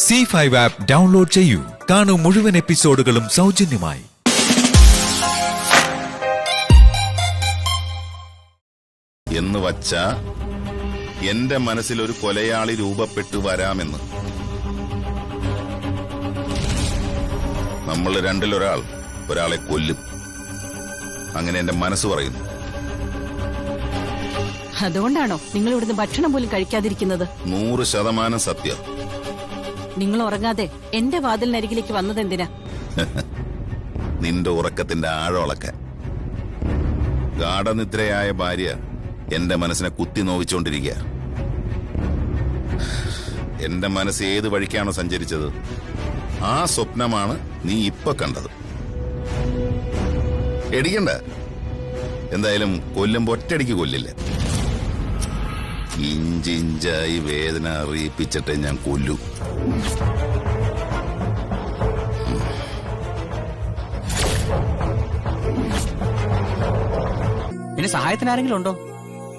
C5 app download ചെയ്യൂ. കാണൂ മുഴുവൻ എപ്പിസോഡുകളും സൗജന്യമായി. എന്ന് വച്ച എന്റെ മനസ്സിൽ ഒരു കൊലയാളി രൂപപ്പെട്ടു വരാമെന്ന്. നമ്മൾ ഒരാളെ കൊല്ലും. അങ്ങനെ എന്റെ മനസ്സ് പറയുന്നു. അതുകൊണ്ടാണോ നിങ്ങൾ ഇവിടുന്ന് ഭക്ഷണം പോലും കഴിക്കാതിരിക്കുന്നത്? 100% സത്യം. നിങ്ങൾ ഉറങ്ങാതെ എന്റെ വാതിലിനരികിലേക്ക് വന്നതെന്തിനാ? നിന്റെ ഉറക്കത്തിന്റെ ആഴമളക്കാൻ. ഗാഠനിദ്രയായ ഭാര്യ എന്റെ മനസ്സിനെ കുത്തി നോവിച്ചുകൊണ്ടിരിക്കുക. എന്റെ മനസ്സ് ഏത് വഴിക്കാണോ സഞ്ചരിച്ചത്, ആ സ്വപ്നമാണ് നീ ഇപ്പൊ കണ്ടത്. എടിക്കണ്ട. എന്തായാലും കൊല്ലുമ്പോ ഒറ്റയടിക്ക് കൊല്ലില്ല. ഇഞ്ചിഞ്ചായി വേദന അറിയിപ്പിച്ചിട്ട് ഞാൻ കൊല്ലൂ. പിന്നെ സഹായത്തിന് ആരെങ്കിലും ഉണ്ടോ?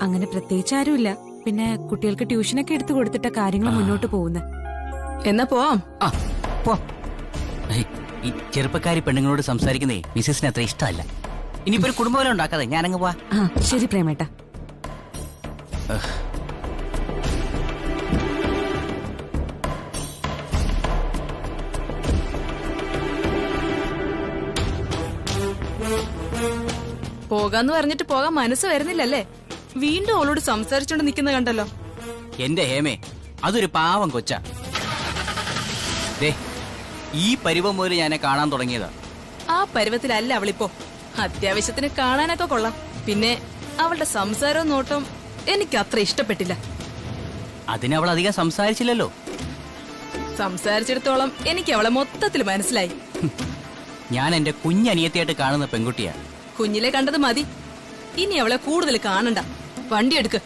അങ്ങനെ പ്രത്യേകിച്ച് ആരുമില്ല. പിന്നെ കുട്ടികൾക്ക് ട്യൂഷനൊക്കെ എടുത്തു കൊടുത്തിട്ട കാര്യങ്ങൾ മുന്നോട്ട് പോകുന്നത്. എന്നാ പോവാം. ഈ ചെറുപ്പക്കാരി പെണ്ണുങ്ങളോട് സംസാരിക്കുന്നേ മിസ്സസിന് അത്ര ഇഷ്ടമല്ല. ഇനിയിപ്പോ ഒരു കുടുംബം ഉണ്ടാക്കാതെ ഞാനങ്ങ് പോവാ. ശരി പ്രേമേട്ട. പോകാന്ന് പറഞ്ഞിട്ട് പോകാൻ മനസ്സ് വരുന്നില്ലല്ലേ? വീണ്ടും അവളോട് സംസാരിച്ചോണ്ട് നിക്കുന്ന കണ്ടല്ലോ. എന്റെ ഹേമേ, അതൊരു പാവം കൊച്ചാ. ഈ പരുവം മുതൽ ഞാനെ കാണാൻ തുടങ്ങിയതാ. ആ പരുവത്തിലല്ല അവളിപ്പോ. അത്യാവശ്യത്തിന് കാണാനൊക്കെ കൊള്ളാം. പിന്നെ അവളുടെ സംസാരവും നോട്ടം എനിക്ക് അത്ര ഇഷ്ടപ്പെട്ടില്ല. അതിന് അവൾ അധികം സംസാരിച്ചില്ലല്ലോ. സംസാരിച്ചിടത്തോളം എനിക്ക് അവളെ മൊത്തത്തിൽ മനസ്സിലായി. ഞാൻ എന്റെ കുഞ്ഞനിയത്തിയായിട്ട് കാണുന്ന പെൺകുട്ടിയാ. കുഞ്ഞിലെ കണ്ടത് മതി. ഇനി അവളെ കൂടുതൽ കാണണ്ട. വണ്ടി എടുക്ക്.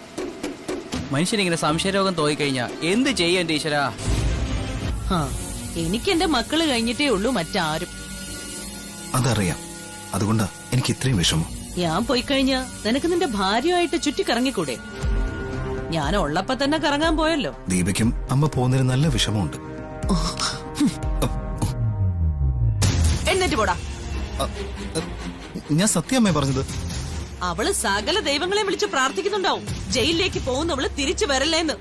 മനുഷ്യനിങ്ങനെ സംശയരോഗം തോന്നിക്കഴിഞ്ഞാ എന്ത് ചെയ്യും എന്റെ ഈശ്വരാ? എനിക്ക് എന്റെ മക്കള് കഴിഞ്ഞിട്ടേ ഉള്ളൂ, മറ്റാരും. അതറിയാം. അതുകൊണ്ടാ എനിക്ക് ഇത്രയും വിഷമം. ഞാൻ പോയി കഴിഞ്ഞാ നിനക്ക് നിന്റെ ഭാര്യയായിട്ട് ചുറ്റിക്കറങ്ങിക്കൂടെ? ഞാൻ ഉള്ളപ്പോ തന്നെ കറങ്ങാൻ പോയല്ലോ. ദീപയ്ക്കും അമ്മ പോകുന്നതിന് നല്ല വിഷമമുണ്ട്. എന്നിട്ട് പോടാ. ഞാൻ സത്യമേ പറഞ്ഞത്. അവള് സകല ദൈവങ്ങളെ വിളിച്ച് പ്രാർത്ഥിക്കുന്നുണ്ടാവും ജയിലിലേക്ക് പോകുന്നവള് തിരിച്ചു വരല്ലേന്ന്.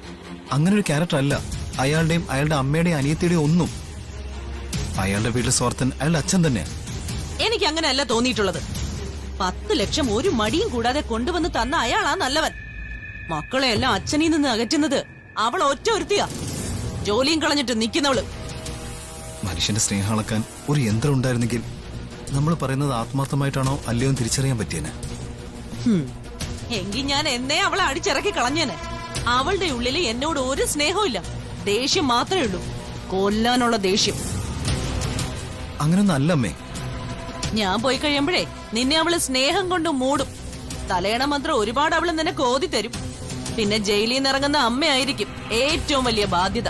അങ്ങനെ ഒരു ക്യാരക്ടർ അല്ല അയാളുടെയും അയാളുടെ അമ്മയുടെയും അനിയത്തിയുടെയും ഒന്നും. അയാളുടെ വീട്ടിലെ സ്വാർത്ഥൻ അയാളുടെ അച്ഛൻ തന്നെ. എനിക്ക് അങ്ങനെ അല്ല തോന്നിയിട്ടുള്ളത്. 10 ലക്ഷം ഒരു മടിയും കൂടാതെ കൊണ്ടുവന്ന് തന്ന അയാളാ നല്ലവൻ. മക്കളെ എല്ലാം അച്ഛനിൽ നിന്ന് അകറ്റുന്നത് അവൾ ഒറ്റ ഒരുത്തിയാ. ജോലിയും കളഞ്ഞിട്ട് നിക്കുന്നവള്. മനുഷ്യന്റെ സ്നേഹം അളക്കാൻ ഒരു യന്ത്രം ഉണ്ടായിരുന്നെങ്കിൽ നമ്മൾ പറയുന്നത് ആത്മാർത്ഥമായിട്ടാണോ അല്ലയോ എന്ന് തിരിച്ചറിയാൻ പറ്റിയേനെ. എങ്കിൽ ഞാൻ എന്നേ അവളെ അടിച്ചിറക്കി കളഞ്ഞേനെ. അവളുടെ ഉള്ളില് എന്നോട് ഒരു സ്നേഹവും ഇല്ല. ദേഷ്യം മാത്രമേ ഉള്ളൂ. കൊല്ലാനുള്ള ദേഷ്യം. അങ്ങനൊന്നും അല്ലമ്മേ. ഞാൻ പോയി കഴിയുമ്പോഴേ നിന്നെ അവള് സ്നേഹം കൊണ്ട് മൂടും. തലയണ മന്ത്രം ഒരുപാട് അവള് നിനക്ക് ഓതി തരും. പിന്നെ ജയിലിൽ നിന്ന് ഇറങ്ങുന്ന അമ്മയായിരിക്കും ഏറ്റവും വലിയ ബാധ്യത.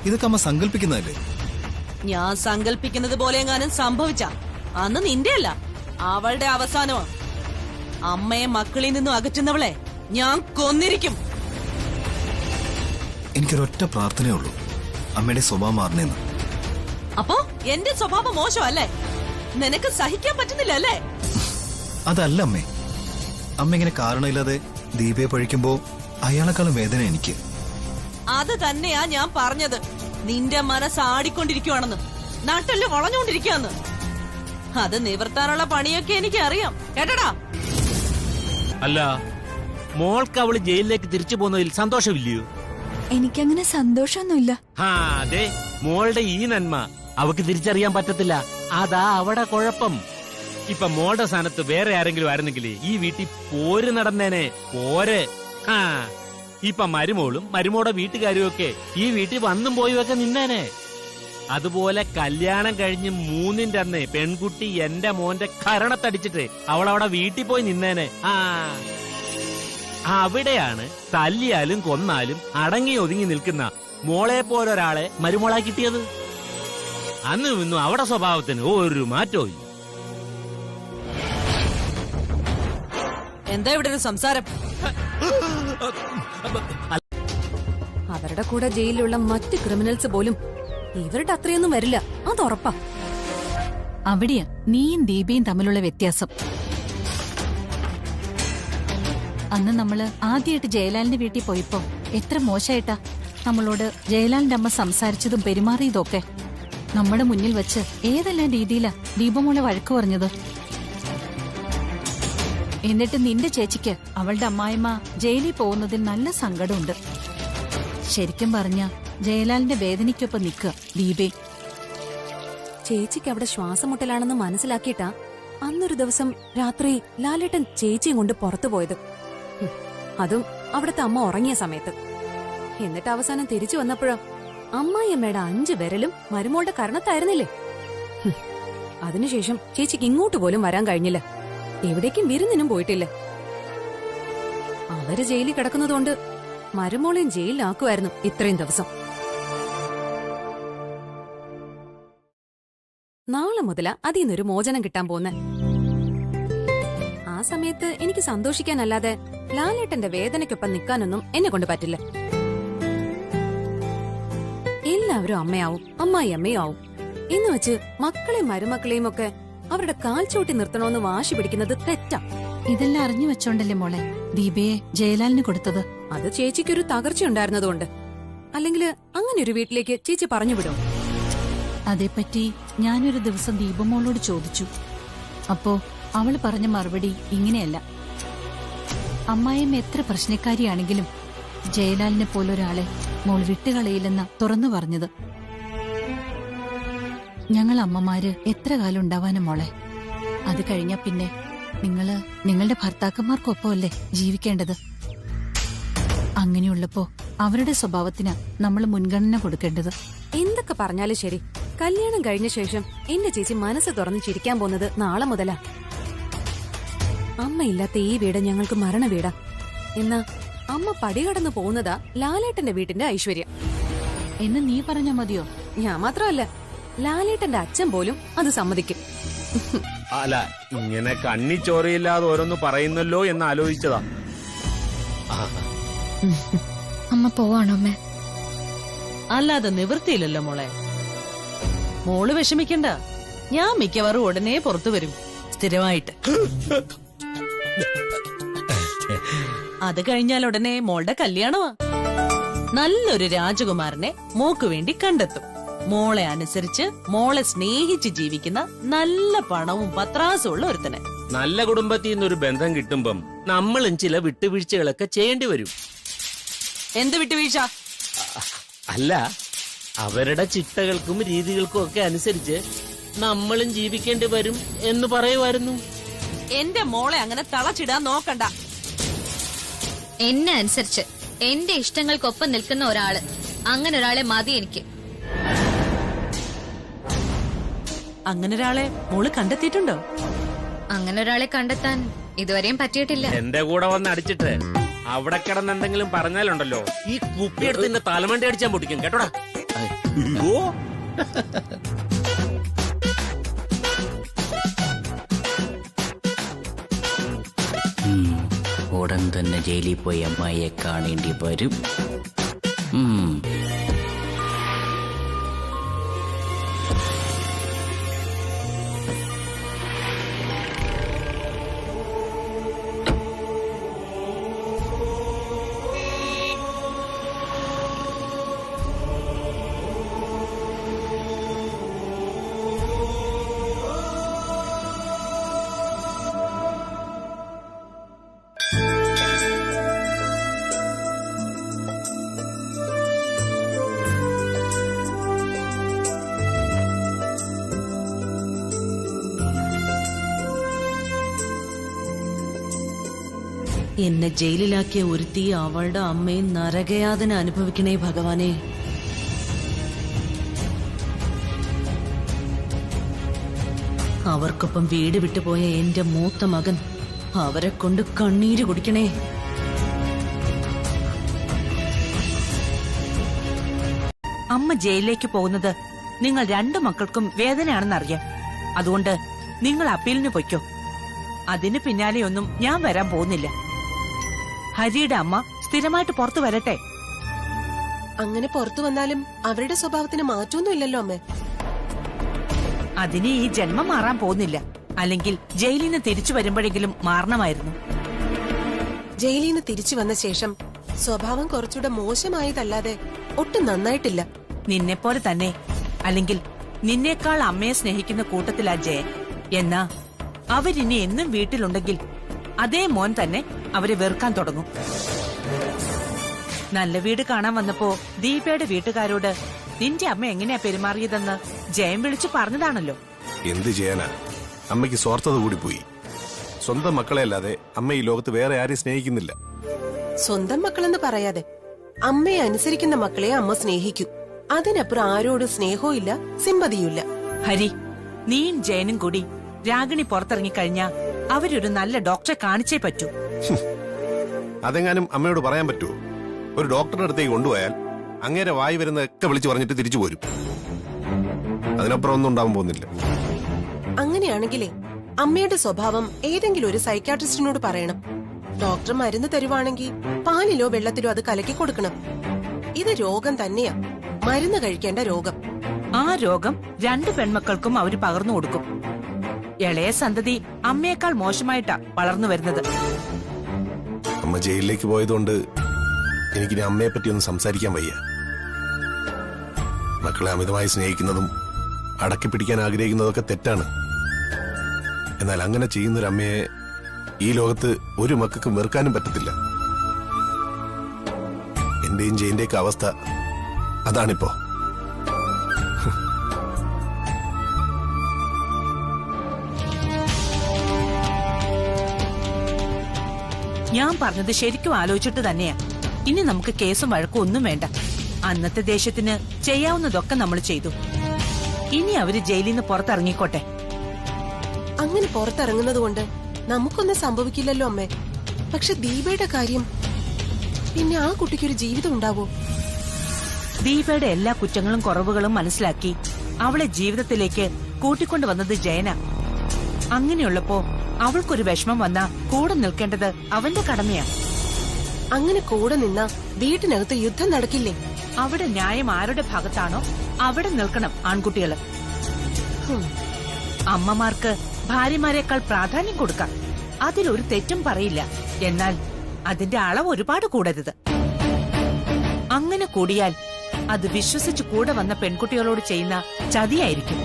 ഇതൊക്കെ അമ്മ സങ്കല്പിക്കുന്നതല്ലേ? ഞാൻ സങ്കല്പിക്കുന്നത് പോലെ എങ്ങാനും സംഭവിച്ച അന്ന് നിന്റെ അല്ല അവളുടെ അവസാനമാണ്. അമ്മയെ മക്കളിൽ നിന്നും അകറ്റുന്നവളെ ഞാൻ കൊന്നിരിക്കും. എനിക്കൊരൊറ്റ പ്രാർത്ഥനയേ ഉള്ളൂ, അമ്മയുടെ സ്വഭാവം മാറണേന്ന്. അപ്പോ എന്റെ സ്വഭാവം മോശമല്ലേ? നിനക്ക് സഹിക്കാൻ പറ്റുന്നില്ല അല്ലേ? അതല്ല അമ്മേ. അമ്മ ഇങ്ങനെ കാരണമില്ലാതെ ദീപയെ പഴിക്കുമ്പോ അയാളെക്കാളും വേദന എനിക്ക്. അത് തന്നെയാ ഞാൻ പറഞ്ഞത്. നിന്റെ മനസ്സ് ആടിക്കൊണ്ടിരിക്കുവാണെന്ന്, നാട്ടില് വളഞ്ഞുകൊണ്ടിരിക്കുകയെന്ന്. അത് നിവർത്താനുള്ള പണിയൊക്കെ എനിക്ക് അറിയാം കേട്ടടാ. അല്ല, മോൾക്ക് അവള് ജയിലിലേക്ക് തിരിച്ചു പോകുന്നതിൽ സന്തോഷമില്ലയോ? എനിക്കങ്ങനെ സന്തോഷമൊന്നുമില്ല. അതെ, മോളുടെ ഈ നന്മ അവക്ക് തിരിച്ചറിയാൻ പറ്റത്തില്ല. അതാ അവിടെ കുഴപ്പം. ഇപ്പൊ മോളുടെ സ്ഥാനത്ത് വേറെ ആരെങ്കിലും ആയിരുന്നെങ്കിലേ ഈ വീട്ടിൽ പോര് നടന്നേനെ. പോര്. ഇപ്പൊ മരുമോളും മരുമോടെ വീട്ടുകാരും ഒക്കെ ഈ വീട്ടിൽ വന്നും പോയും ഒക്കെ നിന്നേനെ. അതുപോലെ കല്യാണം കഴിഞ്ഞ് 3-ന്റെ അന്നേ പെൺകുട്ടി എന്റെ മോന്റെ കരണത്തടിച്ചിട്ട് അവളവിടെ വീട്ടിൽ പോയി നിന്നേനെ. അവിടെയാണ് തല്ലിയാലും കൊന്നാലും അടങ്ങി ഒതുങ്ങി നിൽക്കുന്ന മോളെ പോലൊരാളെ മരുമോളാ കിട്ടിയത്. അന്നും ഇന്നും അവിടെ സ്വഭാവത്തിന് ഒരു മാറ്റവും ഇല്ല. എന്താ ഇവിടെ ഒരു സംസാരം? അവരുടെ കൂടെ ജയിലിലുള്ള മറ്റ് ക്രിമിനൽസ് പോലും ഇവരുടെ അത്രയൊന്നും വരില്ല, അതുറപ്പാ. അവിടെയാ നീയും ദീപയും തമ്മിലുള്ള വ്യത്യാസം. അന്ന് നമ്മള് ആദ്യമായിട്ട് ജയലാലിന്റെ വീട്ടിൽ പോയപ്പോ എത്ര മോശമായിട്ടാ നമ്മളോട് ജയലാലിന്റെ അമ്മ സംസാരിച്ചതും പെരുമാറിയതൊക്കെ. നമ്മുടെ മുന്നിൽ വെച്ച് ഏതെല്ലാം രീതിയിലാ ദീപമോളെ വഴക്ക് പറഞ്ഞത്. എന്നിട്ട് നിന്റെ ചേച്ചിക്ക് അവളുടെ അമ്മായിമ്മ ജയിലിൽ പോകുന്നതിൽ നല്ല സങ്കടമുണ്ട്. ശരിക്കും പറഞ്ഞ ജയലാലിന്റെ വേദനയ്ക്കൊപ്പം നിൽക്കുക ദീപേ. ചേച്ചിക്ക് അവിടെ ശ്വാസമുട്ടലാണെന്ന് മനസ്സിലാക്കിയിട്ടാ അന്നൊരു ദിവസം രാത്രി ലാലേട്ടൻ ചേച്ചിയും കൊണ്ട് പുറത്തു പോയത്. അതും അവിടുത്തെ അമ്മ ഉറങ്ങിയ സമയത്ത്. എന്നിട്ട് അവസാനം തിരിച്ചു വന്നപ്പോഴോ അമ്മായിയമ്മയുടെ 5 വിരലും മരുമോളുടെ കരണത്തായിരുന്നില്ലേ. അതിനുശേഷം ചേച്ചിക്ക് ഇങ്ങോട്ട് പോലും വരാൻ കഴിഞ്ഞില്ല, എവിടേക്കും വിരുന്നിനും പോയിട്ടില്ല. അവര് ജയിലിൽ കിടക്കുന്നതുകൊണ്ട് മരുമോളെയും ജയിലിലാക്കുമായിരുന്നു ഇത്രയും ദിവസം. നാളെ മുതലാ അതിന്നൊരു മോചനം കിട്ടാൻ പോന്നെ. ആ സമയത്ത് എനിക്ക് സന്തോഷിക്കാനല്ലാതെ ലാലേട്ടന്റെ വേദനയ്ക്കൊപ്പം നിൽക്കാനൊന്നും എന്നെ കൊണ്ട് പറ്റില്ല. എല്ലാവരും അമ്മയാവും, അമ്മായി അമ്മയും ആവും എന്ന് വെച്ച് മക്കളെയും മരുമക്കളെയും ഒക്കെ അവരുടെ കാൽ ചൂട്ടി നിർത്തണമെന്ന് വാശി പിടിക്കുന്നത് തെറ്റാ. ഇതെല്ലാം അറിഞ്ഞു വെച്ചോണ്ടല്ലേ മോളെ ദീപയെ ജയലാലിന് കൊടുത്തത്. അത് ചേച്ചിക്കൊരു തകർച്ചയുണ്ടായിരുന്നതുകൊണ്ട്. അല്ലെങ്കിൽ അങ്ങനെ ഒരു വീട്ടിലേക്ക് ചേച്ചി പറഞ്ഞു വിടും. അതേപ്പറ്റി ഞാനൊരു ദിവസം ദീപമോളോട് ചോദിച്ചു. അപ്പോ അവള് പറഞ്ഞ മറുപടി ഇങ്ങനെയല്ല. അമ്മായിയമ്മ എത്ര പ്രശ്നക്കാരിയാണെങ്കിലും ജയലാലിനെ പോലൊരാളെ മോൾ വിട്ടുകളയില്ലെന്ന തുറന്നു പറഞ്ഞത്. ഞങ്ങൾ അമ്മമാര് എത്ര കാലം ഉണ്ടാവാനും മോളെ. അത് കഴിഞ്ഞ പിന്നെ നിങ്ങളുടെ ഭർത്താക്കന്മാർക്കൊപ്പമല്ലേ ജീവിക്കേണ്ടത്. അങ്ങനെയുള്ളപ്പോ അവരുടെ സ്വഭാവത്തിന് നമ്മൾ മുൻഗണന കൊടുക്കേണ്ടത്. എന്തൊക്കെ പറഞ്ഞാലും ശരി, കല്യാണം കഴിഞ്ഞ ശേഷം എന്റെ ചേച്ചി മനസ്സ് തുറന്ന് ചിരിക്കാൻ പോകുന്നത് നാളെ മുതലാ. അമ്മയില്ലാത്ത ഈ വീട് ഞങ്ങൾക്ക് മരണ വീടാ. എന്നാ അമ്മ പടികടന്നു പോകുന്നതാ ലാലേട്ടന്റെ വീട്ടിന്റെ ഐശ്വര്യം എന്ന് നീ പറഞ്ഞാ മതിയോ? ഞാൻ മാത്രമല്ല, ലാലേട്ടന്റെ അച്ഛൻ പോലും അത് സമ്മതിക്കും. അല്ല, ഇങ്ങനെ കണ്ണി ചോരയില്ലാതെ ഓരോന്ന് പറയുന്നല്ലോ എന്ന് ആലോചിച്ചതാ. അമ്മ പോവാണോ അമ്മേ? അല്ലാതെ നിവൃത്തിയില്ലല്ലോ മോളെ. മോള് വിഷമിക്കണ്ട, ഞാൻ മിക്കവാറും ഉടനെ പുറത്തു വരും സ്ഥിരമായിട്ട്. അത് കഴിഞ്ഞാൽ ഉടനെ മോളുടെ കല്യാണമാ. നല്ലൊരു രാജകുമാരനെ മോക്ക് വേണ്ടി കണ്ടെത്തും. മോളെ അനുസരിച്ച് മോളെ സ്നേഹിച്ച് ജീവിക്കുന്ന നല്ല പണവും പത്രാസും ഉള്ള ഒരുത്തനെ. നല്ല കുടുംബത്തിൽ നിന്നൊരു ബന്ധം കിട്ടുമ്പം നമ്മളും ചില വിട്ടുവീഴ്ചകളൊക്കെ ചെയ്യേണ്ടി വരും. എന്ത് വിട്ടുവീഴ്ച? അല്ല, അവരുടെ ചിട്ടകൾക്കും രീതികൾക്കും ഒക്കെ അനുസരിച്ച് നമ്മളും ജീവിക്കേണ്ടി വരും എന്ന് പറയുമായിരുന്നു. എന്റെ മോളെ അങ്ങനെ തളച്ചിടാൻ നോക്കണ്ട. എന്നെ അനുസരിച്ച് എന്റെ ഇഷ്ടങ്ങൾക്കൊപ്പം നിൽക്കുന്ന ഒരാള്, അങ്ങനെ ഒരാളെ മതി എനിക്ക്. അങ്ങനെ ഒരാളെ മോള് കണ്ടെത്തിയിട്ടുണ്ടോ? അങ്ങനെ ഒരാളെ കണ്ടെത്താൻ ഇതുവരെയും പറ്റിയിട്ടില്ല. എന്റെ കൂടെ വന്ന് അടിച്ചിട്ട് അവിടെ കിടന്നെന്തെങ്കിലും പറഞ്ഞാലുണ്ടല്ലോ, ഈ കുപ്പിയെടുത്ത് എന്റെ തലമണ്ടി അടിച്ചാൻ പൊട്ടിക്കും കേട്ടോടാ. ഉടൻ തന്നെ ജയിലിൽ പോയി അമ്മായിയെ കാണേണ്ടി വരും. എന്നെ ജയിലിലാക്കിയ ഒരുത്തി അവളുടെ അമ്മയും നരകയാതന അനുഭവിക്കണേ ഭഗവാനെ. അവർക്കൊപ്പം വീട് വിട്ടുപോയ എന്റെ മൂത്ത മകൻ അവരെ കൊണ്ട് കണ്ണീര് കുടിക്കണേ. അമ്മ ജയിലിലേക്ക് പോകുന്നത് നിങ്ങൾ 2 മക്കൾക്കും വേദനയാണെന്നറിയാം. അതുകൊണ്ട് നിങ്ങൾ അപ്പീലിന് പൊയ്ക്കോ. അതിന് പിന്നാലെയൊന്നും ഞാൻ വരാൻ പോകുന്നില്ല. ഹരിയുടെ അമ്മ സ്ഥിരമായിട്ട് പുറത്തു വരട്ടെ. അങ്ങനെ പുറത്തു വന്നാലും അവരുടെ സ്വഭാവത്തിന് മാറ്റമൊന്നും ഇല്ലല്ലോ അമ്മേ. അതിന് ഈ ജന്മം മാറാൻ പോകുന്നില്ല. അല്ലെങ്കിൽ ജയിലിൽ നിന്ന് തിരിച്ചു വരുമ്പോഴെങ്കിലും മാറണമായിരുന്നു. ജയിലിൽ നിന്ന് തിരിച്ചു വന്ന ശേഷം സ്വഭാവം കുറച്ചുകൂടെ മോശമായതല്ലാതെ ഒട്ടും നന്നായിട്ടില്ല. നിന്നെപ്പോലെ തന്നെ, അല്ലെങ്കിൽ നിന്നേക്കാൾ അമ്മയെ സ്നേഹിക്കുന്ന കൂട്ടത്തിലാ ജയൻ. എന്നാ അവരിനി എന്നും വീട്ടിലുണ്ടെങ്കിൽ അതേ മോൻ തന്നെ അവരെ വെറുക്കാൻ തുടങ്ങും. നല്ല വീട് കാണാൻ വന്നപ്പോ ദീപയുടെ വീട്ടുകാരോട് നിന്റെ അമ്മ എങ്ങനെയാ പെരുമാറിയതെന്ന് ജയൻ വിളിച്ചു പറഞ്ഞതാണല്ലോ. എന്ത് ചെയ്യാനാ, അമ്മയ്ക്ക് സ്വാർത്ഥത കൂടിപ്പോയി. സ്വന്തം മക്കളെ അല്ലാതെ അമ്മ ഈ ലോകത്ത് വേറെ ആരെയും സ്നേഹിക്കുന്നില്ല. സ്വന്തം മക്കളെന്ന് പറയാതെ അമ്മയെ അനുസരിക്കുന്ന മക്കളെ അമ്മ സ്നേഹിക്കൂ. അതിനപ്പുറം ആരോടും സ്നേഹവും ഇല്ല, സിമ്പതിയുമില്ല. ഹരി, നീയും ജയനും കൂടി രാഗിണി പുറത്തിറങ്ങിക്കഴിഞ്ഞാ അവരൊരു നല്ല ഡോക്ടറെ കാണിച്ചേ പറ്റൂ. അതെങ്ങാനും അമ്മയോട് പറയാൻ പറ്റുമോ? ഒരു ഡോക്ടറുടെ അടുത്തേക്ക് കൊണ്ടുപോയാൽ അങ്ങേരെ വായി വരുന്നതൊക്കെ വിളിച്ചു പറഞ്ഞിട്ട് തിരിച്ചു പോരും. അതിനപ്പുറം ഒന്നും ഉണ്ടാവാൻ പോകുന്നില്ല. അങ്ങനെയാണെങ്കിലേ അമ്മയുടെ സ്വഭാവം ഏതെങ്കിലും ഒരു സൈക്യാട്രിസ്റ്റിനോട് പറയണം. ഡോക്ടർ മരുന്ന് തരുവാണെങ്കിൽ പാലിലോ വെള്ളത്തിലോ അത് കലക്കി കൊടുക്കണം. ഇത് രോഗം തന്നെയാ, മരുന്ന് കഴിക്കേണ്ട രോഗം. ആ രോഗം 2 പെൺമക്കൾക്കും അവര് പകർന്നു കൊടുക്കും. ഇളയ സന്തതി അമ്മയേക്കാൾ മോശമായിട്ടാ വളർന്നു വരുന്നത്. അമ്മ ജയിലിലേക്ക് പോയതുകൊണ്ട് എനിക്കിനി അമ്മയെ പറ്റി ഒന്നും സംസാരിക്കാൻ വയ്യ. മക്കളെ അമിതമായി സ്നേഹിക്കുന്നതും അടക്കി പിടിക്കാൻ ആഗ്രഹിക്കുന്നതൊക്കെ തെറ്റാണ്. എന്നാൽ അങ്ങനെ ചെയ്യുന്നൊരമ്മയെ ഈ ലോകത്ത് ഒരു മക്കൾക്കും വെറുക്കാനും പറ്റത്തില്ല. എന്റെയും ജയിന്റെയൊക്കെ അവസ്ഥ അതാണിപ്പോ. ഞാൻ പറഞ്ഞത് ശരിക്കും ആലോചിച്ചിട്ട് തന്നെയാ. ഇനി നമുക്ക് കേസും വഴക്കും ഒന്നും വേണ്ട. അന്നത്തെ ദേഷ്യത്തിന് ചെയ്യാവുന്നതൊക്കെ നമ്മൾ ചെയ്തു. ഇനി അവര് ജയിലിൽ നിന്ന് പുറത്തിറങ്ങിക്കോട്ടെ. അങ്ങനെ പുറത്തിറങ്ങുന്നത് കൊണ്ട് നമുക്കൊന്നും സംഭവിക്കില്ലല്ലോ അമ്മേ. പക്ഷെ ദീപയുടെ കാര്യം, പിന്നെ ആ കുട്ടിക്കൊരു ജീവിതം ഉണ്ടാവോ? ദീപയുടെ എല്ലാ കുറ്റങ്ങളും കുറവുകളും മനസ്സിലാക്കി അവളെ ജീവിതത്തിലേക്ക് കൂട്ടിക്കൊണ്ടുവന്നത് ജയന. അങ്ങനെയുള്ളപ്പോ അവൾക്കൊരു വിഷമം വന്നാ കൂടെ നിൽക്കേണ്ടത് അവന്റെ കടമയാ. അങ്ങനെ കൂടെ നിന്നാ വീട്ടിനകത്ത് യുദ്ധം നടക്കില്ലേ? അവിടെ ന്യായം ആരുടെ ഭാഗത്താണോ അവിടെ നിൽക്കണം ആൺകുട്ടികള്. അമ്മമാർക്ക് ഭാര്യമാരെക്കാൾ പ്രാധാന്യം കൊടുക്കാം, അതിലൊരു തെറ്റും പറയില്ല. എന്നാൽ അതിന്റെ അളവ് ഒരുപാട് കൂടരുത്. അങ്ങനെ കൂടിയാൽ അത് വിശ്വസിച്ച് കൂടെ വന്ന പെൺകുട്ടികളോട് ചെയ്യുന്ന ചതിയായിരിക്കും.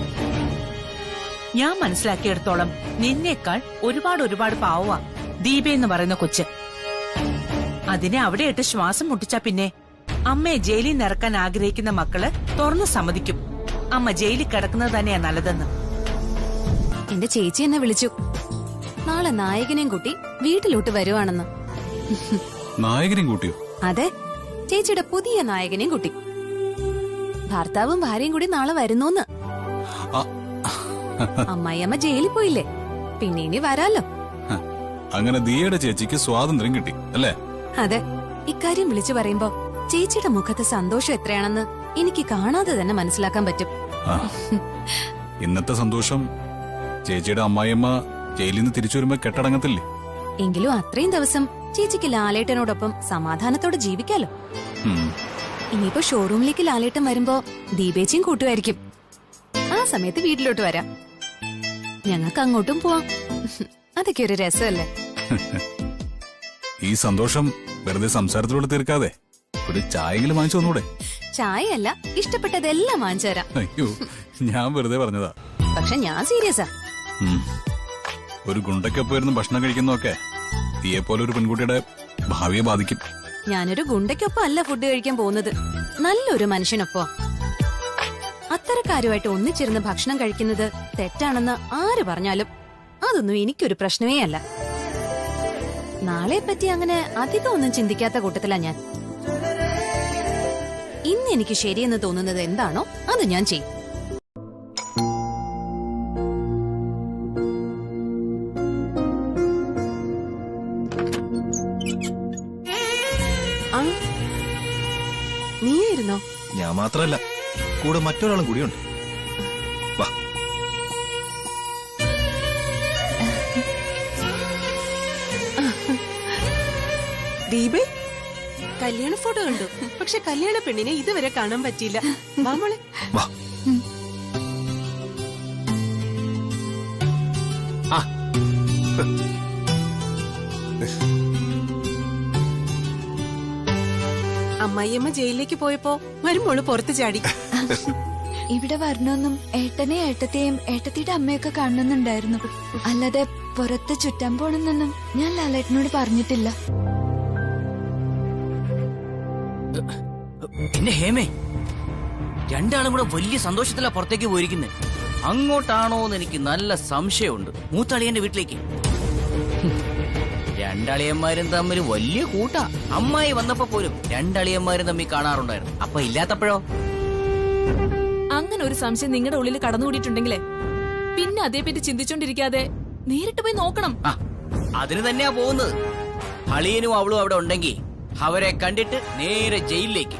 ഞാൻ മനസ്സിലാക്കിയെടുത്തോളം നിന്നേക്കാൾ ഒരുപാട് പാവമാ ദീപയെന്ന് പറയുന്ന കൊച്ച്. അതിനെ അവിടെ ഇട്ട് ശ്വാസം മുട്ടിച്ചാ പിന്നെ അമ്മയെ ജയിലിൽ നിറക്കാൻ ആഗ്രഹിക്കുന്ന മക്കള് തുറന്നു സമ്മതിക്കും അമ്മ ജയിലിൽ കിടക്കുന്നത് തന്നെയാ നല്ലതെന്ന്. എന്റെ ചേച്ചി എന്നെ വിളിച്ചു. നാളെ നായകനെയും കൂട്ടി വീട്ടിലോട്ട് വരുവാണെന്ന്. നായകനെയും കൂട്ടിയോ? അതെ, ചേച്ചിയുടെ പുതിയ നായകനെയും കൂട്ടി. ഭർത്താവും ഭാര്യയും കൂടി നാളെ വരുന്നൂന്ന്. അമ്മായിയമ്മ ജയിലിൽ പോയില്ലേ, പിന്നെ ഇനി വരാലോ. അങ്ങനെ ദിയയുടെ ചേച്ചിക്ക് സ്വാതന്ത്ര്യം കിട്ടി അല്ലേ? അതെ, ഇക്കാര്യം വിളിച്ചു പറയുമ്പോ ചേച്ചിയുടെ മുഖത്തെ സന്തോഷം എത്രയാണെന്ന് എനിക്ക് കാണാതെ തന്നെ മനസ്സിലാക്കാൻ പറ്റും. ഇന്നത്തെ സന്തോഷം ചേച്ചിയുടെ അമ്മായിയമ്മ ജയിലിൽ നിന്ന് തിരിച്ചു വരുമ്പോ കെട്ടടങ്ങത്തില്ലേ? എങ്കിലും അത്രയും ദിവസം ചേച്ചിക്ക് ലാലേട്ടനോടൊപ്പം സമാധാനത്തോടെ ജീവിക്കാലോ. ഇനിയിപ്പോ ഷോറൂമിലേക്ക് ലാലേട്ടൻ വരുമ്പോ ദീപേച്ചിയും കൂട്ടുമായിരിക്കും. ആ സമയത്ത് വീട്ടിലോട്ട് വരാം, ഞങ്ങൾക്ക് അങ്ങോട്ടും പോവാം. അതൊക്കെ ഒരു രസമല്ലേ? ഈ സന്തോഷം വെറുതെ സംസാരത്തിലൂടെ തീർക്കാതെ ഒരു ചായയെങ്കിലും വാങ്ങിച്ചു തന്നൂടെ? ചായയല്ല, ഇഷ്ടപ്പെട്ടതെല്ലാം വാങ്ങിച്ചു തരാം. അയ്യോ, ഞാൻ വെറുതെ പറഞ്ഞതാ. പക്ഷെ ഞാൻ സീരിയസാ. ഒരു ഗുണ്ടയ്ക്കൊപ്പം ഇരുന്ന് ഭക്ഷണം കഴിക്കുന്നതൊക്കെ തീയെപ്പോലെ ഒരു പെൺകുട്ടിയുടെ ഭാവിയെ ബാധിക്കും. ഞാനൊരു ഗുണ്ടയ്ക്കൊപ്പം അല്ല ഫുഡ് കഴിക്കാൻ പോകുന്നത്, നല്ലൊരു മനുഷ്യനൊപ്പം. അത്തരക്കാരുമായിട്ട് ഒന്നിച്ചിരുന്ന് ഭക്ഷണം കഴിക്കുന്നത് തെറ്റാണെന്ന് ആര് പറഞ്ഞാലും അതൊന്നും എനിക്കൊരു പ്രശ്നമേ അല്ല. നാളെ പറ്റി അങ്ങനെ അധികം ഒന്നും ചിന്തിക്കാത്ത കൂട്ടത്തിലാ ഞാൻ. ഇന്ന് എനിക്ക് ശരിയെന്ന് തോന്നുന്നത് എന്താണോ അത് ഞാൻ ചെയ്യും. നീയായിരുന്നോ? ഞാൻ മാത്രല്ല, കൂടെ മറ്റൊരാളും കൂടിയുണ്ട്. വാ. ദീപേ, കല്യാണ ഫോട്ടോ കണ്ടു. പക്ഷെ കല്യാണ പെണ്ണിനെ ഇതുവരെ കാണാൻ പറ്റിയില്ല. വാ മോളെ. വാ. അമ്മായിയമ്മ ജയിലിലേക്ക് പോയപ്പോ മരുമോള് പുറത്തു ചാടി. ഇവിടെ വരണമെന്നും ഏട്ടനെ ഏട്ടത്തെയും ഏട്ടത്തിയുടെ അമ്മയൊക്കെ കാണണമെന്നുണ്ടായിരുന്നു. അല്ലാതെ പുറത്ത് ചുറ്റാൻ പോണെന്നൊന്നും ഞാൻ ലാലേട്ടനോട് പറഞ്ഞിട്ടില്ല. എന്റെ ഹേമേ, രണ്ടാളും കൂടെ വലിയ സന്തോഷത്തിലാ പുറത്തേക്ക് പോയിരിക്കുന്നത്. അങ്ങോട്ടാണോന്ന് എനിക്ക് നല്ല സംശയമുണ്ട്. മൂത്തളിയന്റെ വീട്ടിലേക്ക്. രണ്ടളിയന്മാരും തമ്മിൽ വലിയ കൂട്ടാ. അമ്മായി വന്നപ്പോ പോലും രണ്ടളിയന്മാരും തമ്മിൽ കാണാറുണ്ടായിരുന്നു. അപ്പൊ ഇല്ലാത്തപ്പോഴോ? അങ്ങനെ ഒരു സംശയം നിങ്ങളുടെ ഉള്ളിൽ കടന്നുകൂടിയിട്ടുണ്ടെങ്കിലേ പിന്നെ അതേപറ്റി ചിന്തിച്ചോണ്ടിരിക്കാതെ നേരിട്ട് പോയി നോക്കണം. അതിന് തന്നെയാ പോകുന്നത്. അളിയനും അവളും അവിടെ ഉണ്ടെങ്കിൽ അവരെ കണ്ടിട്ട് നേരെ ജയിലിലേക്ക്.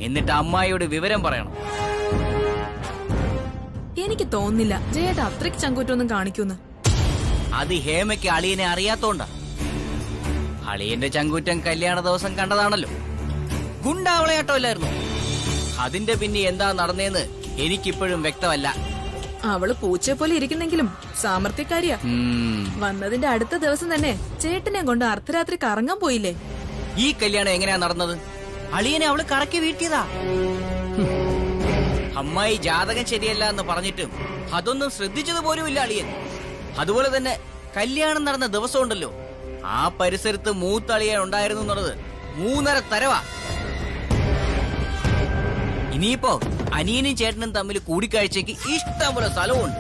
എന്നിട്ട് അമ്മായിയോട് വിവരം പറയണം. എനിക്ക് തോന്നുന്നില്ല ജയേട്ട അത്രയ്ക്ക് ചങ്കൂറ്റൊന്നും കാണിക്കൂന്ന്. അത് ഹേമയ്ക്ക് അളിയനെ അറിയാത്തോണ്ടാ. അളിയന്റെ ചങ്കൂറ്റം കല്യാണ ദിവസം കണ്ടതാണല്ലോ. ഗുണ്ടാവളയാട്ടമില്ലായിരുന്നു. അതിന്റെ പിന്നെ എന്താ നടന്നേന്ന് എനിക്കിപ്പോഴും വ്യക്തമല്ല. അവള് പൂച്ചയെ പോലെ ഇരിക്കുന്നെങ്കിലും സാമർത്ഥ്യക്കാരിയാ. വന്നതിന്റെ അടുത്ത ദിവസം തന്നെ ചേട്ടനെ കൊണ്ട് അർദ്ധരാത്രി കറങ്ങാൻ പോയില്ലേ? ഈ കല്യാണം എങ്ങനെയാ നടന്നത്? അളിയനെ അവള് കറക്കി വീട്ടിയതാ. അമ്മായി ജാതകം ശരിയല്ല എന്ന് പറഞ്ഞിട്ടും അതൊന്നും ശ്രദ്ധിച്ചത് പോലുമില്ല അളിയൻ. അതുപോലെ തന്നെ കല്യാണം നടന്ന ദിവസം ഉണ്ടല്ലോ, ആ പരിസരത്ത് മൂത്തളിയൻ ഉണ്ടായിരുന്നു എന്നുള്ളത് 3.5 തരവാ. ഇനിയിപ്പോ അനിയനും ചേട്ടനും തമ്മിൽ കൂടിക്കാഴ്ചക്ക് ഇഷ്ടം പോലെ സ്ഥലവുമുണ്ട്.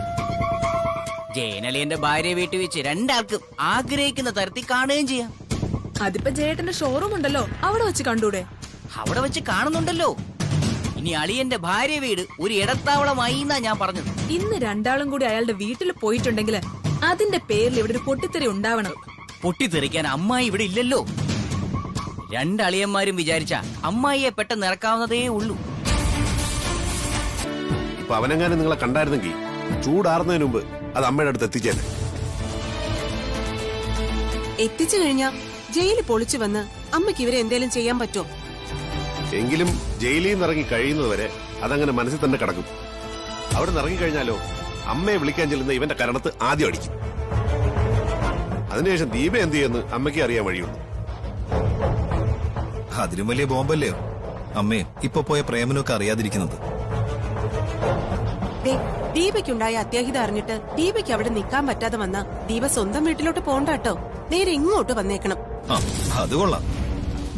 ജയനളിയന്റെ ഭാര്യ വീട്ടിൽ വെച്ച് രണ്ടാൾക്കും ആഗ്രഹിക്കുന്ന തരത്തിൽ കാണുകയും ചെയ്യാം. അതിപ്പോ ജയേട്ടന്റെ ഷോറൂം ഉണ്ടല്ലോ, അവിടെ വെച്ച് കണ്ടൂടെ? അവിടെ വെച്ച് കാണുന്നുണ്ടല്ലോ. ഇനി അളിയന്റെ ഭാര്യ വീട് ഒരു ഇടത്താവളമായി എന്നാ ഞാൻ പറഞ്ഞത്. ഇന്ന് രണ്ടാളും കൂടി അയാളുടെ വീട്ടിൽ പോയിട്ടുണ്ടെങ്കിൽ അതിന്റെ പേരിൽ ഇവിടെ ഒരു പൊട്ടിത്തെറി ഉണ്ടാവണം. പൊട്ടിത്തെറിക്കാൻ അമ്മായി ഇവിടെ ഇല്ലല്ലോ. രണ്ടളിയന്മാരും വിചാരിച്ച അമ്മായിയെ പെട്ടെന്ന് ഇറക്കാവുന്നതേ ഉള്ളൂ. ഇപ്പൊ അവനെങ്ങാനും നിങ്ങളെ കണ്ടായിരുന്നെങ്കിൽ ചൂടാറുന്നതിന് മുമ്പ് അത് അമ്മയുടെ അടുത്ത് എത്തിച്ചേനെ. എത്തിച്ചു കഴിഞ്ഞാ ജയിലിൽ പൊളിച്ചു വന്ന് അമ്മയ്ക്ക് ഇവരെ എന്തേലും ചെയ്യാൻ പറ്റുമോ? എങ്കിലും ജയിലിൽ നിന്ന് ഇറങ്ങി കഴിയുന്നതുവരെ അതങ്ങനെ മനസ്സിൽ തന്നെ കിടക്കും. അവിടെ നിന്ന് ഇറങ്ങിക്കഴിഞ്ഞാലോ അമ്മയെ വിളിക്കാൻ ചെല്ലുന്ന ഇവന്റെ കരണത്ത് ആദ്യം അടിക്കും. അതിനുശേഷം ദീപ എന്ത് ചെയ്യുമെന്ന് അമ്മയ്ക്ക് അറിയാൻ വഴിയുള്ളൂ. അതിലും വലിയ ബോംബല്ലയോ അമ്മയും ഇപ്പൊ പോയ പ്രേമനൊക്കെ അറിയാതിരിക്കുന്നത്. ദീപയ്ക്കുണ്ടായ അത്യാഹിത അറിഞ്ഞിട്ട് ദീപയ്ക്ക് അവിടെ നിൽക്കാൻ പറ്റാതെ വന്ന ദീപ സ്വന്തം വീട്ടിലോട്ട് പോണ്ടാട്ടോ, നേരെ ഇങ്ങോട്ട് വന്നേക്കണം. അത് കൊള്ളാം.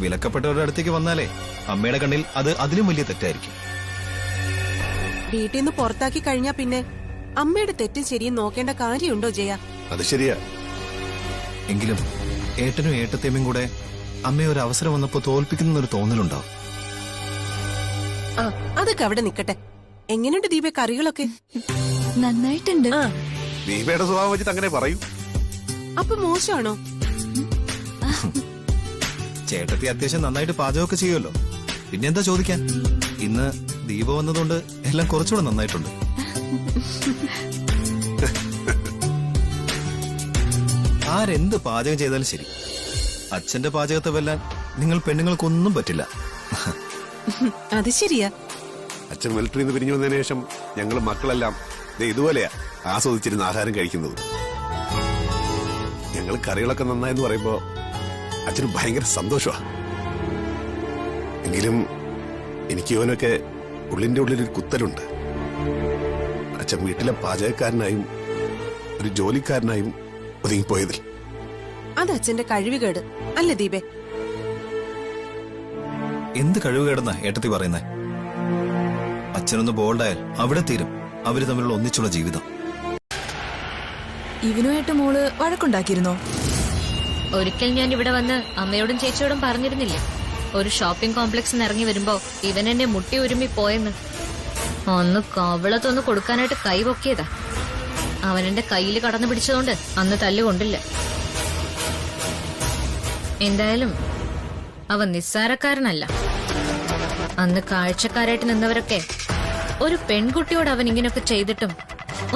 വിലക്കപ്പെട്ടവരുടെ അടുത്തേക്ക് വന്നാലേ അമ്മയുടെ കണ്ണിൽ അത് അതിലും വലിയ തെറ്റായിരിക്കും. വീട്ടിൽ നിന്ന് പുറത്താക്കി കഴിഞ്ഞാ പിന്നെ അമ്മയുടെ തെറ്റും ശരിയും നോക്കേണ്ട കാര്യമുണ്ടോ ജയ? അത് ശരിയാ. എങ്കിലും ഏട്ടനും ഏട്ടത്തേമ്മയും കൂടെ അമ്മയെ ഒരു അവസരം വന്നപ്പോ തോൽപ്പിക്കുന്നൊരു തോന്നലുണ്ടാവും. അതൊക്കെ അവിടെ നിക്കട്ടെ. എങ്ങനെയുണ്ട് ദീപ കറികളൊക്കെ? നന്നായിട്ടുണ്ട്. ദീപയുടെ സ്വഭാവം വെച്ചിട്ട് അങ്ങനെ പറയൂ. അപ്പൊ മോശമാണോ? ചേട്ടത്തി അത്യാവശ്യം നന്നായിട്ട് പാചകമൊക്കെ ചെയ്യുമല്ലോ, പിന്നെന്താ ചോദിക്കാൻ. ഇന്ന് ദീപ വന്നതുകൊണ്ട് എല്ലാം കുറച്ചുകൂടെ നന്നായിട്ടുണ്ട്. ആരെന്ത് പാചകം ചെയ്താലും ശരി, അച്ഛന്റെ പാചകത്തെ വെല്ലാൻ നിങ്ങൾ പെണ്ണുങ്ങൾക്കൊന്നും പറ്റില്ല. അത് ശരിയാ. അച്ഛൻ മിലിറ്ററിയിൽ നിന്ന് പിരിഞ്ഞു വന്നതിന് ശേഷം ഞങ്ങൾ മക്കളെല്ലാം ഇതുപോലെയാ ആസ്വദിച്ചിരുന്ന ആഹാരം കഴിക്കുന്നത്. ഞങ്ങൾ കറികളൊക്കെ നന്നായെന്ന് പറയുമ്പോ അച്ഛന് ഭയങ്കര സന്തോഷമാ. എങ്കിലും എനിക്ക് ഇവനൊക്കെ ഉള്ളിന്റെ ഉള്ളിലൊരു കുത്തലുണ്ട്. അച്ഛൻ വീട്ടിലെ പാചകക്കാരനായും ഒരു ജോലിക്കാരനായും ഒതുങ്ങിപ്പോയതിൽ. അത് അച്ഛന്റെ കഴിവുകേട് അല്ല ദീപേ? എന്ത് കഴിവുകേടെന്നാ ഏട്ടത്തി പറയുന്നേ? അച്ഛനൊന്ന് ബോൾഡായാൽ അവിടെ തീരും അവര് തമ്മിലുള്ള ഒന്നിച്ചുള്ള ജീവിതം. ഇവനുമായിട്ട് മോള് വഴക്കുണ്ടാക്കിയിരുന്നോ? ഒരിക്കൽ ഞാൻ ഇവിടെ വന്ന് അമ്മയോടും ചേച്ചിയോടും പറഞ്ഞിരുന്നില്ലേ, ഒരു ഷോപ്പിംഗ് കോംപ്ലക്സിൽ നിന്ന് ഇറങ്ങി വരുമ്പോ ഇവൻ എന്നെ മുട്ടി ഉരുമ്മി പോയെന്ന്. അന്ന് കവളത്തൊന്ന് കൊടുക്കാനായിട്ട് കൈ പൊക്കിയതാ. അവൻ എന്റെ കയ്യിൽ കടന്നു പിടിച്ചതുകൊണ്ട് അന്ന് തല്ലുകൊണ്ടില്ല. എന്തായാലും അവൻ നിസ്സാരക്കാരനല്ല. അന്ന് കാഴ്ചക്കാരായിട്ട് നിന്നവരൊക്കെ ഒരു പെൺകുട്ടിയോട് അവൻ ഇങ്ങനെയൊക്കെ ചെയ്തിട്ടും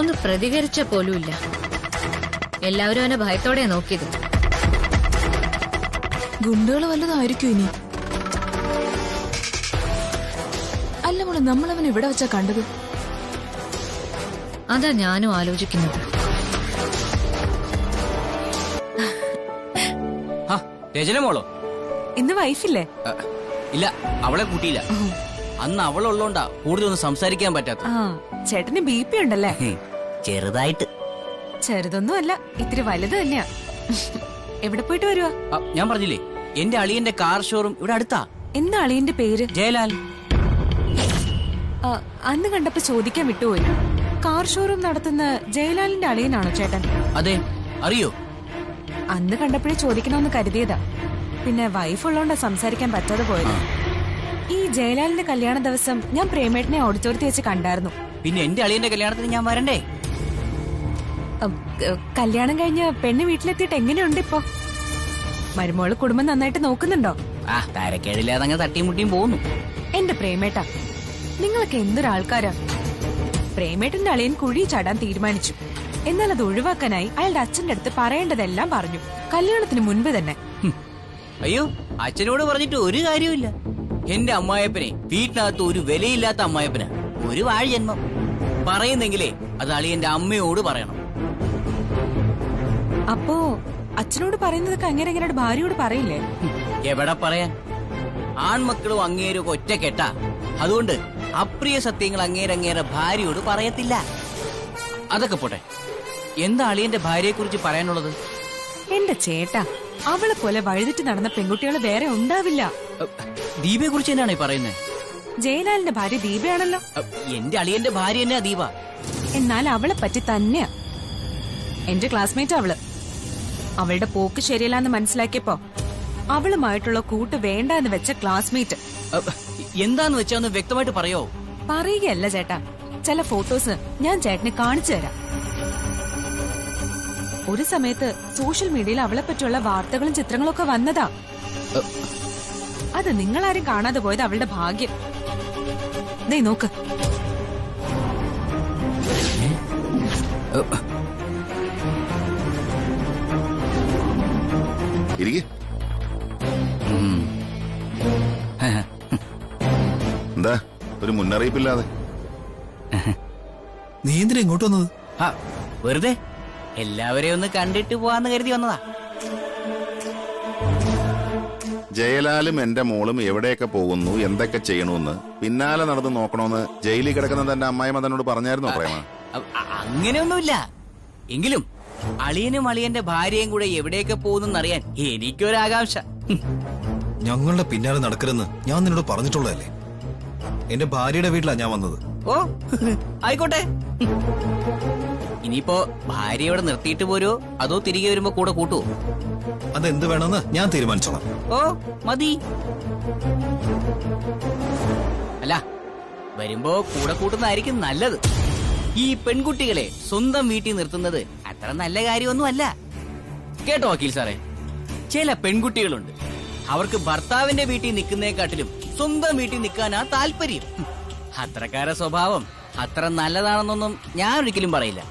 ഒന്ന് പ്രതികരിച്ച പോലുമില്ല. എല്ലാവരും അവനെ ഭയത്തോടെയാ നോക്കിയത്. ഗുണ്ടകള് വല്ലതായിരിക്കും ഇനി. അല്ല മോളെ, നമ്മളവൻ ഇവിടെ വെച്ചാ കണ്ടത്? അതാ ഞാനും ആലോചിക്കുന്നത്. രചന മോളോ? ഇന്ന് വൈഫില്ലേ? ഇല്ല, അവളെ കൂട്ടിയില്ല. അന്ന് അവളുള്ളോണ്ടാ കൂടുതലൊന്നും സംസാരിക്കാൻ പറ്റാത്ത. ചേട്ടന് BP ഉണ്ടല്ലേ? ചെറുതായിട്ട്. ചെറുതൊന്നും അല്ല, ഇത്തിരി വലുത് തന്നെയാ. എവിടെ പോയിട്ട് വരുവാ? ഞാൻ പറഞ്ഞില്ലേ, എന്റെ അളിയന്റെ കാർ ഷോറൂം ഇവിടെ അടുത്താ. എന്താ അളിയന്റെ പേര്? ജയലാൽ. അന്ന് കണ്ടപ്പോ ചോദിക്കാൻ വിട്ടുപോയി. കാർ ഷോറൂം നടത്തുന്ന ജയലാലിന്റെ അളിയനാണോ ചേട്ടൻ? അതെ, അറിയോ? അന്ന് കണ്ടപ്പോഴേ ചോദിക്കണമെന്ന് കരുതിയതാ. പിന്നെ വൈഫ് ഉള്ളോണ്ടാ സംസാരിക്കാൻ പറ്റാതെ പോയത്. ഈ ജയലാലിന്റെ കല്യാണ ദിവസം ഞാൻ പ്രേമേട്ടനെ ഓഡിറ്റോറിയത്തിൽ വെച്ച് കണ്ടായിരുന്നു. പിന്നെ എന്റെ അളിയന്റെ കല്യാണത്തിന് ഞാൻ വരണ്ടേ? കല്യാണം കഴിഞ്ഞ് പെണ്ണ് വീട്ടിലെത്തിയിട്ട് എങ്ങനെയുണ്ട് ഇപ്പൊ? മരുമോള് കുടുംബം നന്നായിട്ട് നോക്കുന്നുണ്ടോ? തരക്കേടില്ലാതെ അങ്ങനെ തട്ടിയും മുട്ടിയും പോകുന്നു. എന്റെ പ്രേമേട്ട, നിങ്ങളൊക്കെ എന്തൊരാൾക്കാരാ. പ്രേമേട്ടന്റെ അളിയൻ കുഴി ചാടാൻ തീരുമാനിച്ചു. എന്നാൽ അത് ഒഴിവാക്കാനായി അയാളുടെ അച്ഛന്റെ അടുത്ത് പറയേണ്ടതെല്ലാം പറഞ്ഞു, കല്യാണത്തിന് മുൻപ് തന്നെ. അയ്യോ, അച്ഛനോട് പറഞ്ഞിട്ട് ഒരു കാര്യമില്ല. എന്റെ അമ്മായപ്പനെ വീട്ടിനകത്ത് ഒരു വിലയില്ലാത്ത അമ്മായപ്പന, ഒരു വാഴ ജന്മം. പറയുന്നെങ്കിലേ അത് അളിയന്റെ അമ്മയോട് പറയണം. അപ്പോ അച്ഛനോട് പറയുന്നതൊക്കെ അങ്ങേരെ ഭാര്യയോട് പറയില്ലേ? എവിടെ പറയാൻ? ആൺമക്കളും അങ്ങേരൊക്കെ ഒറ്റക്കെട്ടാ. അതുകൊണ്ട് അപ്രിയ സത്യങ്ങൾ അങ്ങേരെ ഭാര്യയോട് പറയത്തില്ല. അതൊക്കെ പോട്ടെ, എന്താ അളിയന്റെ ഭാര്യയെ കുറിച്ച് പറയാനുള്ളത്? എന്റെ ചേട്ടാ, അവളെ പോലെ വഴുതിട്ട് നടന്ന പെൺകുട്ടികൾ വേറെ ഉണ്ടാവില്ല. ദീപയെ കുറിച്ച് തന്നെയാണോ പറയുന്നത്? ജയലാലിന്റെ ഭാര്യ ദീപയാണല്ലോ. എന്റെ അളിയന്റെ ഭാര്യ തന്നെയാ ദീപ. എന്നാൽ അവളെ പറ്റി തന്നെയാ. എന്റെ ക്ലാസ്മേറ്റ് അവള്. അവളുടെ പോക്ക് ശരിയല്ലാന്ന് മനസ്സിലാക്കിയപ്പോ അവളുമായിട്ടുള്ള കൂട്ട് വേണ്ടെന്ന് വെച്ച ക്ലാസ്മേറ്റ്. എന്താന്ന് വെച്ചാ ഒന്ന് വ്യക്തമായിട്ട് പറയോ? പറയുകയല്ല ചേട്ടാ, ചില ഫോട്ടോസ് ഞാൻ ചേട്ടന് കാണിച്ചു തരാം. ഒരു സമയത്ത് സോഷ്യൽ മീഡിയയിൽ അവളെ പറ്റിയുള്ള വാർത്തകളും ചിത്രങ്ങളും ഒക്കെ വന്നതാ. അത് നിങ്ങളാരും കാണാതെ പോയത് അവളുടെ ഭാഗ്യം. ദേ നോക്ക്. എന്താ ഒരു മുന്നറിയിപ്പില്ലാതെ? നീ എന്തിനാ ഇങ്ങോട്ട് വന്നത്? വെറുതെ എല്ലാവരെയും ഒന്ന് കണ്ടിട്ട് പോവാന്ന് കരുതി വന്നതാ. ജയലാലും എന്റെ മോളും എവിടെയൊക്കെ പോകുന്നു, എന്തൊക്കെ ചെയ്യണമെന്ന് പിന്നാലെ നടന്ന് നോക്കണമെന്ന് ജയിലിൽ കിടക്കുന്ന തന്റെ അമ്മായിമ്മ തന്നോട് പറഞ്ഞായിരുന്നോ പ്രേമ? അങ്ങനെയൊന്നുമില്ല. എങ്കിലും അളിയനും അളിയന്റെ ഭാര്യയും കൂടെ എവിടെയൊക്കെ പോകുന്നറിയാൻ എനിക്കൊരാകാംക്ഷ. ഞങ്ങളുടെ പിന്നാലെ നടക്കരുന്ന് ഞാൻ നിന്നോട് പറഞ്ഞിട്ടുള്ളതല്ലേ. എന്റെ ഭാര്യയുടെ വീട്ടിലാ ഞാൻ വന്നത്. ഓ ആയിക്കോട്ടെ. ഇനിയിപ്പോ ഭാര്യ ഇവിടെ നിർത്തിയിട്ട് പോരോ അതോ തിരികെ വരുമ്പോ കൂടെ കൂട്ടുവോ? അതെന്ത് വേണമെന്ന് ഞാൻ തീരുമാനിച്ചോളാം. ഓ മതി. അല്ല, വരുമ്പോ കൂടെ കൂട്ടുന്നതായിരിക്കും നല്ലത്. ഈ പെൺകുട്ടികളെ സ്വന്തം വീട്ടിൽ നിർത്തുന്നത് അത്ര നല്ല കാര്യമൊന്നും അല്ല. കേട്ടോ വക്കീൽ സാറേ, ചില പെൺകുട്ടികളുണ്ട്, അവർക്ക് ഭർത്താവിന്റെ വീട്ടിൽ നിൽക്കുന്നേക്കാട്ടിലും സ്വന്തം വീട്ടിൽ നിൽക്കാനാ താല്പര്യം. അത്രക്കാര സ്വഭാവം അത്ര നല്ലതാണെന്നൊന്നും ഞാൻ ഒരിക്കലും പറയില്ല.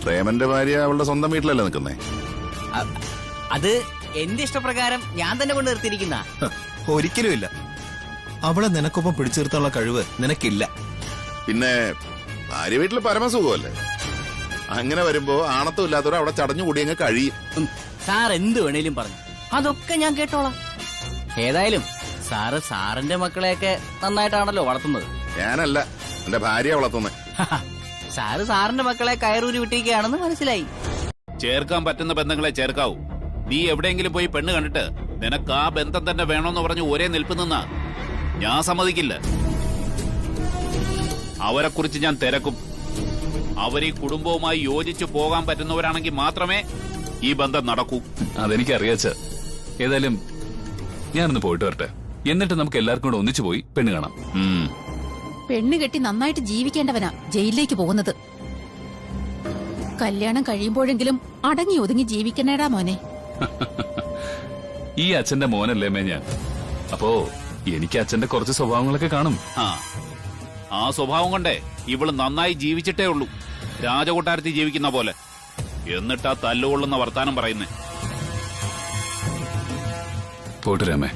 പ്രേമന്റെ ഭാര്യ അവളുടെ സ്വന്തം വീട്ടിലല്ലേ നിൽക്കുന്നേ? അത് എന്റെ ഇഷ്ടപ്രകാരം ഞാൻ തന്നെ കൊണ്ട് നിർത്തിയിരിക്കുന്ന. ഒരിക്കലും ഇല്ല. അവളെ നിനക്കൊപ്പം പിടിച്ചു നിർത്താനുള്ള കഴിവ് നിനക്കില്ല. പിന്നെ ഭാര്യ വീട്ടിൽ പരമസുഖമല്ലേ? അങ്ങനെ വരുമ്പോ ആണത്തം ഇല്ലാത്തവരും അവിടെ ചടഞ്ഞുകൂടി അങ്ങ് കഴിയും. സാർ എന്ത് വേണേലും പറഞ്ഞു, അതൊക്കെ ഞാൻ കേട്ടോളാം. ഏതായാലും സാറിന്റെ മക്കളെയൊക്കെ നന്നായിട്ടാണല്ലോ വളർത്തുന്നത്. ഞാനല്ല, എന്റെ ഭാര്യ വളർത്തുന്നത്. സാറിന്റെ മക്കളെ കയറൂരി വിട്ടിരിക്കുകയാണെന്ന് മനസ്സിലായി. ചേർക്കാൻ പറ്റുന്ന ബന്ധങ്ങളെ ചേർക്കാവൂ. നീ എവിടെയെങ്കിലും പോയി പെണ്ണ് കണ്ടിട്ട് നിനക്ക് ആ ബന്ധം തന്നെ വേണമെന്ന് പറഞ്ഞ് ഒരേ നിൽപ്പ് നിന്നാ ഞാൻ സമ്മതിക്കില്ല. അവരെ കുറിച്ച് ഞാൻ തിരക്കും. അവരീ കുടുംബവുമായി യോജിച്ചു പോകാൻ പറ്റുന്നവരാണെങ്കിൽ മാത്രമേ ഈ ബന്ധം നടക്കൂ. അതെനിക്കറിയാച്ച. ഏതായാലും ഞാനൊന്ന് പോയിട്ട് വരട്ടെ. എന്നിട്ട് നമുക്ക് എല്ലാവർക്കും കൂടെ ഒന്നിച്ചു പോയി പെണ്ണ് കാണാം. പെണ്ണ് കെട്ടി നന്നായിട്ട് ജീവിക്കേണ്ടവനാ ജയിലിലേക്ക് പോകുന്നത്. കല്യാണം കഴിയുമ്പോഴെങ്കിലും അടങ്ങി ഒതുങ്ങി ജീവിക്കണേടാ മോനെ. ഈ അച്ഛന്റെ മോനല്ലേ മേ ഞാൻ. അപ്പോ എനിക്ക് അച്ഛന്റെ കുറച്ച് സ്വഭാവങ്ങളൊക്കെ കാണും. ആ സ്വഭാവം കൊണ്ടേ ഇവള് നന്നായി ജീവിച്ചിട്ടേ ഉള്ളൂ, രാജകൊട്ടാരത്തിൽ ജീവിക്കുന്ന പോലെ. എന്നിട്ടാ തല്ലുകൊള്ളുന്ന വർത്താനം പറയുന്നേ. പോട്ട് രാമേ.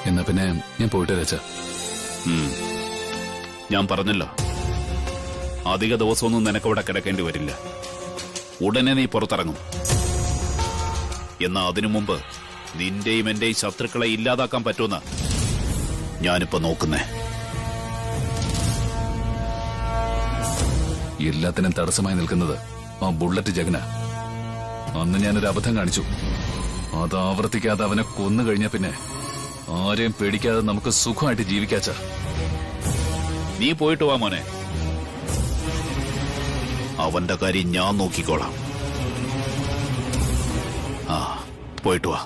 എന്നാ പിന്നെ ഞാൻ പോയിട്ട് വരാ. ഞാൻ പറഞ്ഞല്ലോ, അധിക ദിവസമൊന്നും നിനക്കവിടെ കിടക്കേണ്ടി വരില്ല. ഉടനെ നീ പുറത്തിറങ്ങും. എന്നാ അതിനു മുമ്പ് നിന്റെയും എന്റെയും ശത്രുക്കളെ ഇല്ലാതാക്കാൻ പറ്റുമെന്ന് ഞാനിപ്പോ നോക്കുന്നേ. എല്ലാത്തിനും തടസ്സമായി നിൽക്കുന്നത് ആ ബുള്ളറ്റ് ജഗന. അന്ന് ഞാനൊരു അബദ്ധം കാണിച്ചു. അത് ആവർത്തിക്കാതെ അവനെ കൊന്നു കഴിഞ്ഞാ പിന്നെ ആരെയും പേടിക്കാതെ നമുക്ക് സുഖമായിട്ട് ജീവിക്കാച്ച. നീ പോയിട്ട് വാ മോനെ, അവന്റെ കാര്യം ഞാൻ നോക്കിക്കോളാം. ആ, പോയിട്ട് വാ.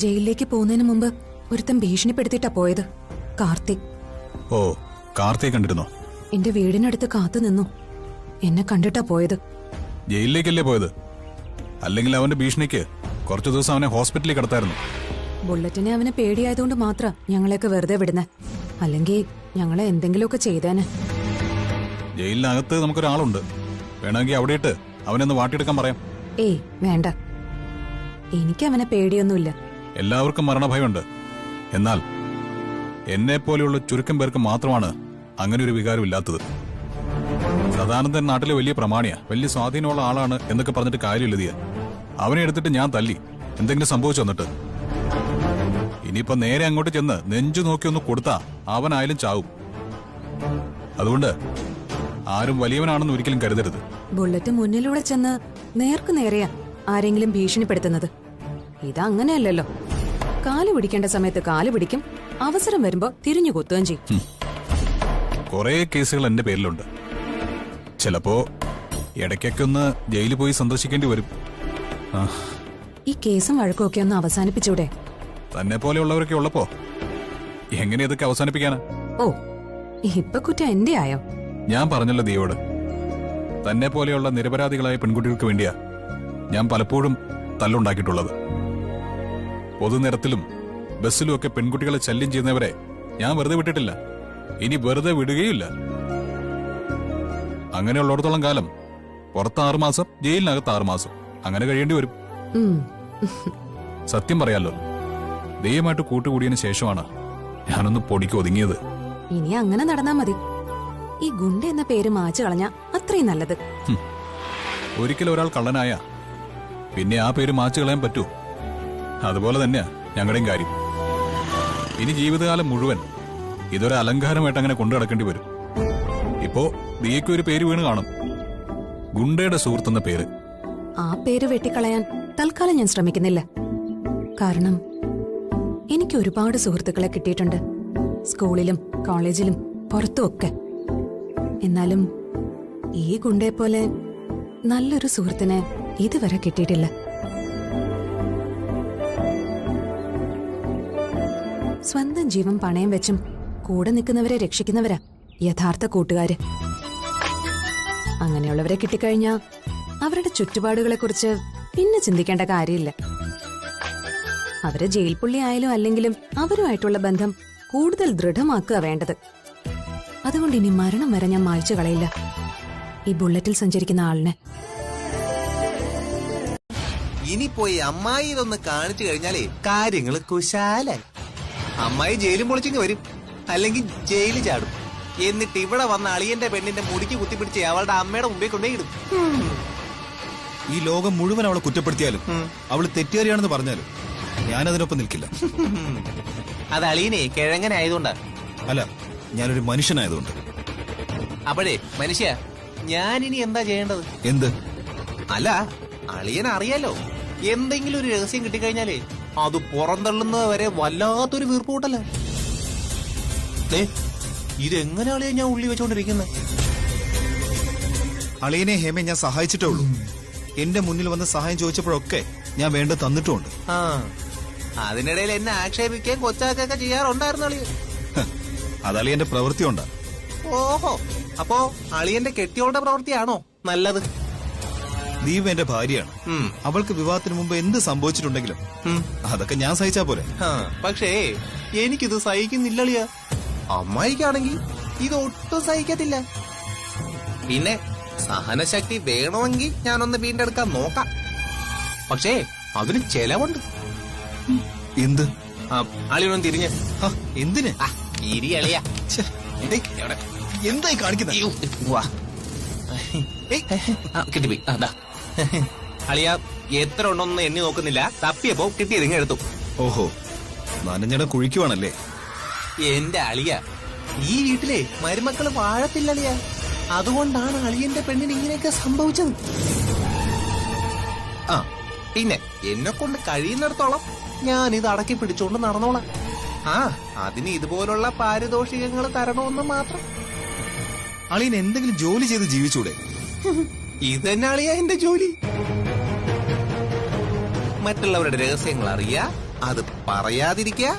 ജയിലിലേക്ക് പോകുന്നതിന് മുമ്പ് ഒരുത്തൻ ഭീഷണിപ്പെടുത്തിയിട്ടാ പോയത്. കാർത്തിക്. ഓ, കാർത്തിക് കണ്ടിരുന്നോ? എന്റെ വീടിനടുത്ത് കാത്തു നിന്നു. എന്നെ കണ്ടിട്ടാ പോയത്. ജയിലിലേക്കല്ലേ പോയത്? അല്ലെങ്കിൽ അവന്റെ ഭീഷണിക്ക് കുറച്ചു ദിവസം അവനെ ഹോസ്പിറ്റലിൽ കിടത്തായിരുന്നു. ബുള്ളറ്റിനെ അവനെ പേടിയായതുകൊണ്ട് മാത്രം ഞങ്ങളെയൊക്കെ വെറുതെ വിടുന്നേ. അല്ലെങ്കിൽ ഞങ്ങളെ എന്തെങ്കിലുമൊക്കെ ചെയ്തേനെ. ജയിലിനകത്ത് നമുക്കൊരാളുണ്ട്. വേണമെങ്കിൽ അവിടെ ഇട്ട് അവനൊന്ന് വാട്ടിയെടുക്കാൻ പറയാം. ഏയ് വേണ്ട, എനിക്ക് അവനെ പേടിയൊന്നുമില്ല. എല്ലാവർക്കും മരണഭയമുണ്ട്. എന്നാൽ എന്നെ പോലെയുള്ള ചുരുക്കം പേർക്ക് മാത്രമാണ് അങ്ങനെ ഒരു വികാരമില്ലാത്തത്. സദാനന്ദൻ നാട്ടിലെ വലിയ പ്രമാണിയാ, വലിയ സ്വാധീനമുള്ള ആളാണ് എന്നൊക്കെ പറഞ്ഞിട്ട് കാര്യമില്ലതിയ. അവനെ എടുത്തിട്ട് ഞാൻ തല്ലി. എന്തെങ്കിലും സംഭവിച്ചു വന്നിട്ട് ഇനിയിപ്പോ നേരെ അങ്ങോട്ട് ചെന്ന് നെഞ്ചു നോക്കി ഒന്ന് കൊടുത്താ അവനായാലും ചാവും. അതുകൊണ്ട് ആരും വലിയവനാണെന്ന് ഒരിക്കലും കരുതരുത്. ബുള്ളറ്റ് മുന്നിലൂടെ ചെന്ന് നേർക്ക് നേരെയാ ആരെങ്കിലും ഭീഷണിപ്പെടുത്തുന്നത്. ഇതങ്ങനെയല്ലല്ലോ. കാല് പിടിക്കേണ്ട സമയത്ത് കാല് പിടിക്കും, അവസരം വരുമ്പോ തിരിഞ്ഞു കൊത്തുകയും ചെയ്യും. കുറെ കേസുകൾ എന്റെ പേരിലുണ്ട്. ചിലപ്പോ ഇടയ്ക്കൊക്കെ ഒന്ന് ജയിലിൽ പോയി സന്ദർശിക്കേണ്ടി വരും. ഈ കേസും വഴക്കൊക്കെ ഒന്ന് അവസാനിപ്പിച്ചൂടെ? തന്നെ പോലെയുള്ളവരൊക്കെ ഉള്ളപ്പോ എങ്ങനെ ഇതൊക്കെ അവസാനിപ്പിക്കാനാ? ഓ, ഇപ്പൊ കുറ്റം എന്റെ ആയോ? ഞാൻ പറഞ്ഞല്ലോ ദിയോട്, തന്നെ പോലെയുള്ള നിരപരാധികളായ പെൺകുട്ടികൾക്ക് വേണ്ടിയാ ഞാൻ പലപ്പോഴും തല്ലുണ്ടാക്കിയിട്ടുള്ളത്. പൊതുനിരത്തിലും ബസ്സിലും ഒക്കെ പെൺകുട്ടികളെ ശല്യം ചെയ്യുന്നവരെ ഞാൻ വെറുതെ വിട്ടിട്ടില്ല. ഇനി വെറുതെ വിടുകയില്ല. അങ്ങനെയുള്ളിടത്തോളം കാലം പുറത്ത് 6 മാസം, ജയിലിനകത്ത് 6 മാസം അങ്ങനെ കഴിയേണ്ടി വരും. സത്യം പറയാലോ, ദൈവമായിട്ട് കൂട്ടുകൂടിയതിനു ശേഷമാണ് ഞാനൊന്ന് പൊടിക്ക് ഒതുങ്ങിയത്. ഇനി അങ്ങനെ നടന്നാ മതി. ഈ ഗുണ്ട എന്ന പേര് മാച്ചു കളഞ്ഞ അത്രയും നല്ലത്. ഒരിക്കലും ഒരാൾ കള്ളനായ പിന്നെ ആ പേര് മാച്ചു കളയാൻ പറ്റൂ. അതുപോലെ തന്നെയാ ഞങ്ങളുടെയും കാര്യം. ഇനി ജീവിതകാലം മുഴുവൻ ഇതൊരു അലങ്കാരമായിട്ട് അങ്ങനെ കൊണ്ടു നടക്കേണ്ടി വരും. ഇപ്പോ ദിയയ്ക്ക് ഒരു പേര് വീണ് കാണും, ഗുണ്ടയുടെ സുഹൃത്തെന്ന പേര്. ആ പേര് വെട്ടിക്കളയാൻ തൽക്കാലം ഞാൻ ശ്രമിക്കുന്നില്ല. കാരണം എനിക്ക് ഒരുപാട് സുഹൃത്തുക്കളെ കിട്ടിയിട്ടുണ്ട്, സ്കൂളിലും കോളേജിലും പുറത്തുമൊക്കെ. എന്നാലും ഈ ഗുണ്ടയെ പോലെ നല്ലൊരു സുഹൃത്തിനെ ഇതുവരെ കിട്ടിയിട്ടില്ല. സ്വന്തം ജീവൻ പണയം വെച്ചും കൂടെ നിൽക്കുന്നവരെ രക്ഷിക്കുന്നവരാ യഥാർത്ഥ കൂട്ടുകാര്. അങ്ങനെയുള്ളവരെ കിട്ടിക്കഴിഞ്ഞാ അവരുടെ ചുറ്റുപാടുകളെക്കുറിച്ച് പിന്നെ ചിന്തിക്കേണ്ട കാര്യമില്ല. അവര് ജയിൽ പുള്ളി ആയാലും അല്ലെങ്കിലും അവരുമായിട്ടുള്ള ബന്ധം കൂടുതൽ ദൃഢമാക്കുക വേണ്ടത്. അതുകൊണ്ട് ഇനി മരണം വരെ ഞാൻ മായ്ച്ചു കളയില്ല ഈ ബുള്ളറ്റിൽ സഞ്ചരിക്കുന്ന ആളിനെ. ഇനി പോയി അമ്മായി ഇതൊന്ന് കാണിച്ചു കഴിഞ്ഞാലേ കാര്യങ്ങൾ കുശാലായി. അമ്മായി ജയിലും പൊളിച്ചിങ്ങ് വരും, അല്ലെങ്കിൽ ജയിലിൽ ചാടും. എന്നിട്ട് ഇവിടെ വന്ന അളിയന്റെ പെണ്ണിന്റെ മുടിക്ക് കുത്തിപ്പിടിച്ച് അവളുടെ അമ്മയുടെ മുമ്പിൽ കൊണ്ടേയിടും. ഈ ലോകം മുഴുവൻ അവളെ കുറ്റപ്പെടുത്തിയാലും അവള് തെറ്റുകാരിയാണെന്ന് പറഞ്ഞാലും ഞാനതിനൊപ്പം നിൽക്കില്ല. അത് അളിയനെ കിഴങ്ങനായതുകൊണ്ടാ. അല്ല, ഞാനൊരു മനുഷ്യനായതുകൊണ്ട്. അപ്പോഴേ മനുഷ്യ, ഞാനിനി എന്താ ചെയ്യേണ്ടത്? എന്ത്? അല്ല, അളിയൻ അറിയാലോ, എന്തെങ്കിലും ഒരു രഹസ്യം കിട്ടിക്കഴിഞ്ഞാലേ അത് പുറന്തള്ളുന്നത് വരെ വല്ലാത്തൊരു വീർപ്പൂട്ടല്ലേ. ഇതെങ്ങനെ അളിയെ ഞാൻ ഉള്ളി വെച്ചോണ്ടിരിക്കുന്നത്? അളിയനെ ഹേമെ ഞാൻ സഹായിച്ചിട്ടേ ഉള്ളൂ. എന്റെ മുന്നിൽ വന്ന് സഹായം ചോദിച്ചപ്പോഴൊക്കെ ഞാൻ വേണ്ട തന്നിട്ടുമുണ്ട്. ആ, അതിനിടയിൽ എന്നെ ആക്ഷേപിക്കാൻ കൊച്ചാക്കൊക്കെ ചെയ്യാറുണ്ടായിരുന്നു അളിയൻ. അതളിയന്റെ പ്രവൃത്തി കൊണ്ടാ. ഓഹോ, അപ്പോ അളിയന്റെ കെട്ടിയോളുടെ പ്രവൃത്തിയാണോ നല്ലത്? ദീപ എന്റെ ഭാര്യയാണ്. അവൾക്ക് വിവാഹത്തിന് മുമ്പ് എന്ത് സംഭവിച്ചിട്ടുണ്ടെങ്കിലും അതൊക്കെ ഞാൻ സഹിച്ചാ പോലെ. പക്ഷേ എനിക്കിത് സഹിക്കുന്നില്ലളിയ. അമ്മായിക്കാണെങ്കിൽ ഇത് ഒട്ടും സഹിക്കത്തില്ല. പിന്നെ സഹനശക്തി വേണമെങ്കിൽ ഞാനൊന്ന് വീണ്ടെടുക്കാൻ നോക്കാം. പക്ഷേ അതിന് ചെലവുണ്ട്. എന്ത്? അളിയൊന്നും തിരിഞ്ഞ് എന്തിന് ഇരി അളിയ എന്തായി കാണിക്കുന്നത്? കിട്ടിപ്പോയി. അതാ അളിയ എത്ര ഉണ്ടോന്ന് എണ്ണി നോക്കുന്നില്ല. തപ്പിയപ്പോ കിട്ടിയത് ഇങ്ങ് എടുത്തു. ഓഹോ, നനഞ്ഞടം കുഴിക്കുവാണല്ലേ? എന്റെ അളിയ, ഈ വീട്ടിലെ മരുമക്കള് വാഴത്തില്ല അളിയ. അതുകൊണ്ടാണ് അളിയന്റെ പെണ്ണിന് ഇങ്ങനെയൊക്കെ സംഭവിച്ചത്. ആ പിന്നെ എന്നെ കൊണ്ട് കഴിയുന്നിടത്തോളം ഞാൻ ഇത് അടക്കി പിടിച്ചോണ്ട് നടന്നോളാം. ആ അതിന് ഇതുപോലുള്ള പാരിതോഷികങ്ങൾ തരണമെന്ന് മാത്രം. അളിയൻ എന്തെങ്കിലും ജോലി ചെയ്ത് ജീവിച്ചൂടെ? ഇത് തന്നെ അളിയ എന്റെ ജോലി. മറ്റുള്ളവരുടെ രഹസ്യങ്ങൾ അറിയാ, അത് പറയാതിരിക്കുക,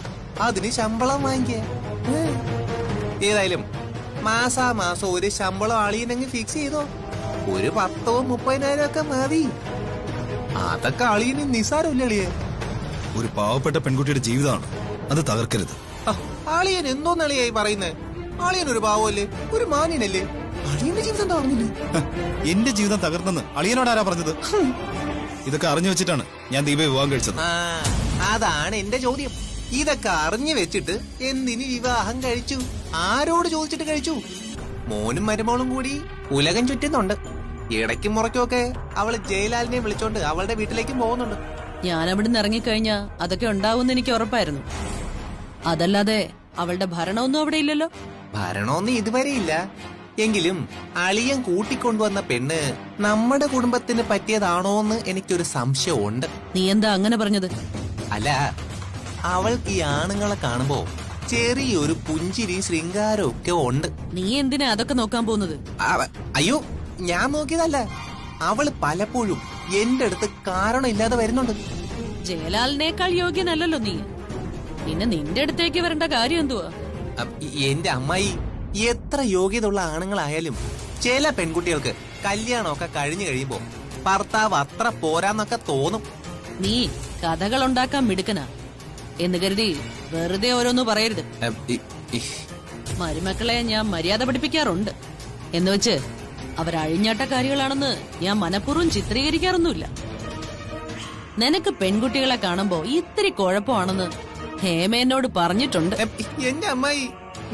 അതിന് ശമ്പളം വാങ്ങിക്കുക. ഏതായാലും മാസാമാസം ഒരു ശമ്പളം അളിയനങ്ങ് ഫിക്സ് ചെയ്തോ. ഒരു 10,000-30,000 ഒക്കെ മതി. അതൊക്കെ അളിയന് നിസ്സാരമില്ല അളിയെ. ഒരു പാവപ്പെട്ട പെൺകുട്ടിയുടെ ജീവിതമാണ്, അത് തകർക്കരുത്. അളിയൻ എന്തോന്ന് അളിയായി പറയുന്നേ? അളിയൻ ഒരു പാവമല്ലേ, ഒരു മാന്യനല്ലേ? അളിയന്റെ ജീവിതം തകർന്നില്ലേ? എന്റെ ജീവിതം തകർന്നെന്ന് അളിയനോട് ആരാ പറഞ്ഞത്? ഇതൊക്കെ അറിഞ്ഞു വെച്ചിട്ടാണ് ഞാൻ ദീപയെ വിവാഹം കഴിച്ചത്. അതാണ് എന്റെ ചോദ്യം. ഇതൊക്കെ അറിഞ്ഞു വെച്ചിട്ട് എന്തിന് വിവാഹം കഴിച്ചു? ആരോട് ചോദിച്ചിട്ട് കഴിച്ചു? മോനും മരുമോളും കൂടി ഉലകം ചുറ്റുന്നുണ്ട്. ഇടയ്ക്കും മുറയ്ക്കുമൊക്കെ അവള് ജയലാലിനെ വിളിച്ചോണ്ട് അവളുടെ വീട്ടിലേക്കും പോകുന്നുണ്ട്. ഞാൻ അവിടുന്ന് ഇറങ്ങിക്കഴിഞ്ഞാ അതൊക്കെ ഉണ്ടാവുമെന്ന് എനിക്ക് ഉറപ്പായിരുന്നു. അതല്ലാതെ അവളുടെ ഭരണമൊന്നും അവിടെ ഇല്ലല്ലോ. ഭരണമൊന്നും ഇതുവരെ ഇല്ല. എങ്കിലും അളിയൻ കൂട്ടിക്കൊണ്ടുവന്ന പെണ്ണ് നമ്മുടെ കുടുംബത്തിന് പറ്റിയതാണോന്ന് എനിക്കൊരു സംശയമുണ്ട്. നീ എന്താ അങ്ങനെ പറഞ്ഞത്? അല്ല, അവൾക്ക് ഈ ആണുങ്ങളെ കാണുമ്പോ ചെറിയൊരു പുഞ്ചിരി ശൃംഗാരവും ഒക്കെ ഉണ്ട്. നീ എന്തിനാ അതൊക്കെ നോക്കാൻ പോകുന്നത്? അയ്യോ, ഞാൻ നോക്കിയതല്ല. അവള് പലപ്പോഴും എന്റെ അടുത്ത് കാരണം ഇല്ലാതെ വരുന്നുണ്ട്. ജയലാലിനേക്കാൾ യോഗ്യനല്ലല്ലോ നീ. പിന്നെ നിന്റെ അടുത്തേക്ക് വരേണ്ട കാര്യം എന്തുവാ? എന്റെ അമ്മായി, എത്ര യോഗ്യതയുള്ള ആണുങ്ങളായാലും ചില പെൺകുട്ടികൾക്ക് കല്യാണമൊക്കെ കഴിഞ്ഞു കഴിയുമ്പോ ഭർത്താവ് അത്ര പോരാന്നൊക്കെ തോന്നും. നീ കഥകൾ ഉണ്ടാക്കാൻ മിടുക്കനാ എന്ന് കരുതി വെറുതെ ഓരോന്ന് പറയരുത്. മരുമക്കളെ ഞാൻ മര്യാദ പഠിപ്പിക്കാറുണ്ട്. എന്ന് വെച്ച് അവരഴിഞ്ഞാട്ടക്കാരികളാണെന്ന് ഞാൻ മനഃപൂർവ്വം ചിത്രീകരിക്കാറൊന്നുമില്ല. നിനക്ക് പെൺകുട്ടികളെ കാണുമ്പോ ഇത്തിരി കുഴപ്പമാണെന്ന് ഹേമ എന്നോട് പറഞ്ഞിട്ടുണ്ട്. എന്റെ അമ്മായി,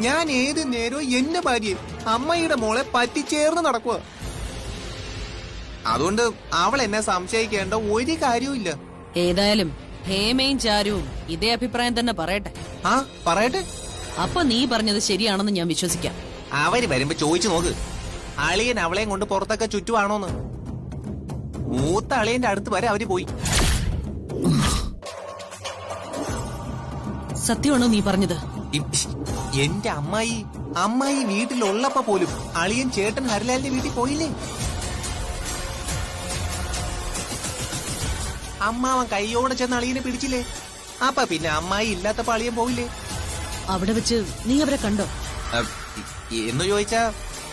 ഞാൻ ഏത് നേരവും എന്റെ ഭാര്യയെ അമ്മയുടെ മോളെ പറ്റിച്ചേർന്ന് നടക്കുക. അതുകൊണ്ട് അവൾ എന്നെ സംശയിക്കേണ്ട ഒരു കാര്യവും ഇല്ല. ഏതായാലും ഹേമയും ചാരുവും ഇതേ അഭിപ്രായം തന്നെ പറയട്ടെ. പറയട്ടെ. അപ്പൊ നീ പറഞ്ഞത് ശരിയാണെന്ന് ഞാൻ വിശ്വസിക്കാം. അവര് വരുമ്പോ ചോദിച്ചു നോക്ക്, അളിയൻ അവളെയും കൊണ്ട് പുറത്തൊക്കെ ചുറ്റുവാണോന്ന്. മൂത്ത അളിയന്റെ അടുത്ത് വരെ അവര് പോയി. സത്യമാണോ നീ പറഞ്ഞത്? എന്റെ അമ്മായി വീട്ടിലുള്ളപ്പോ പോലും അളിയൻ ചേട്ടൻ ഹരിലാലിന്റെ വീട്ടിൽ പോയില്ലേ? അമ്മാവൻ കൈയോടെ ചെന്ന് അളിയനെ പിടിച്ചില്ലേ? അപ്പൊ പിന്നെ അമ്മായി ഇല്ലാത്തപ്പോ അളിയൻ പോയില്ലേ? അവിടെ വെച്ച് നീ അവരെ കണ്ടോ എന്ന് ചോദിച്ചാ,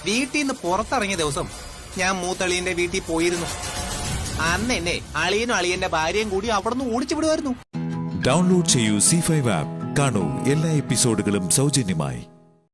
വീട്ടിൽ നിന്ന് പുറത്തിറങ്ങിയ ദിവസം ഞാൻ മൂത്തളിയന്റെ വീട്ടിൽ പോയിരുന്നു. അന്ന് എന്നെ അളിയനും അളിയന്റെ ഭാര്യയും കൂടി അവിടെ നിന്ന് ഓടിച്ചു വിടുമായിരുന്നു. ഡൗൺലോഡ് ചെയ്യൂ C5 ആപ്പ്. കാണൂ എല്ലാ എപ്പിസോഡുകളും സൗജന്യമായി.